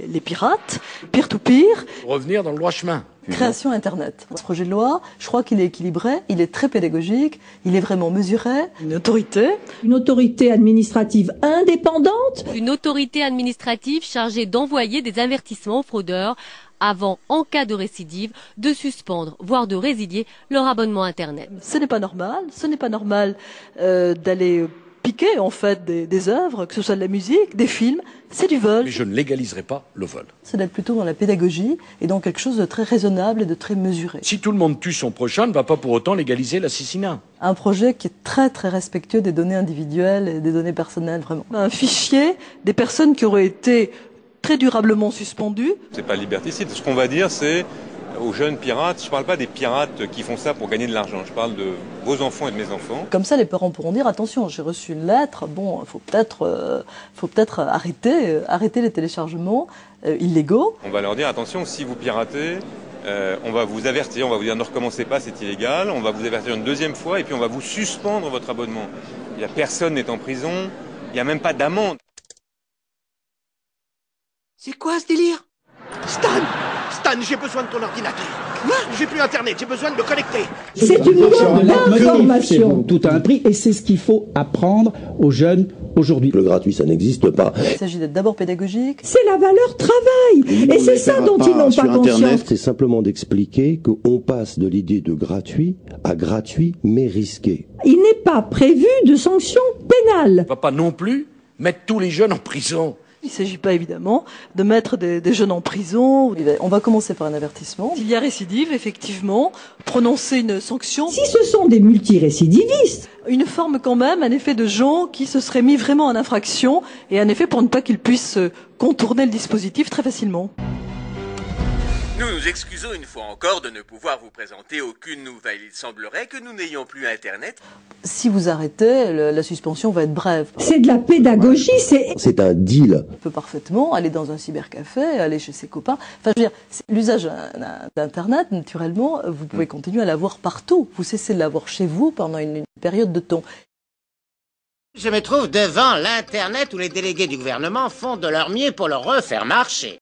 Les pirates, peer-to-peer. Revenir dans le droit chemin. Création Internet. Ce projet de loi, je crois qu'il est équilibré, il est très pédagogique, il est vraiment mesuré. Une autorité administrative indépendante. Une autorité administrative chargée d'envoyer des avertissements aux fraudeurs avant, en cas de récidive, de suspendre, voire de résilier leur abonnement Internet. Ce n'est pas normal d'aller piquer en fait des œuvres, que ce soit de la musique, des films, c'est du vol. Mais je ne légaliserai pas le vol. C'est d'être plutôt dans la pédagogie et dans quelque chose de très raisonnable et de très mesuré. Si tout le monde tue son prochain, ne va pas pour autant légaliser l'assassinat. Un projet qui est très très respectueux des données individuelles et des données personnelles, vraiment. Un fichier des personnes qui auraient été très durablement suspendues. C'est pas liberticide. Ce qu'on va dire, c'est aux jeunes pirates, je parle pas des pirates qui font ça pour gagner de l'argent, je parle de vos enfants et de mes enfants. Comme ça, les parents pourront dire, attention, j'ai reçu une lettre, bon, faut peut-être arrêter les téléchargements illégaux. On va leur dire, attention, si vous piratez, on va vous avertir, on va vous dire ne recommencez pas, c'est illégal, on va vous avertir une deuxième fois et puis on va vous suspendre votre abonnement. Personne n'est en prison, il n'y a même pas d'amende. C'est quoi ce délire? Stan, j'ai besoin de ton ordinateur. J'ai plus internet, j'ai besoin de me connecter. C'est une loi d'information. Tout a un prix et c'est ce qu'il faut apprendre aux jeunes aujourd'hui. Le gratuit, ça n'existe pas. Il s'agit d'être d'abord pédagogique. C'est la valeur travail. Et c'est ça dont ils n'ont pas conscience. C'est simplement d'expliquer qu'on passe de l'idée de gratuit à gratuit mais risqué. Il n'est pas prévu de sanctions pénales. On ne va pas non plus mettre tous les jeunes en prison. Il ne s'agit pas évidemment de mettre des jeunes en prison. On va commencer par un avertissement. S'il y a récidive, effectivement, prononcer une sanction. Si ce sont des multirécidivistes. Une forme quand même, un effet de gens qui se seraient mis vraiment en infraction et un effet pour ne pas qu'ils puissent contourner le dispositif très facilement. Nous nous excusons une fois encore de ne pouvoir vous présenter aucune nouvelle. Il semblerait que nous n'ayons plus Internet. Si vous arrêtez, la suspension va être brève. C'est de la pédagogie, c'est un deal. On peut parfaitement aller dans un cybercafé, aller chez ses copains. Enfin, je veux dire, l'usage d'Internet, naturellement, vous pouvez continuer à l'avoir partout. Vous cessez de l'avoir chez vous pendant une période de temps. Je me trouve devant l'Internet où les délégués du gouvernement font de leur mieux pour le refaire marcher.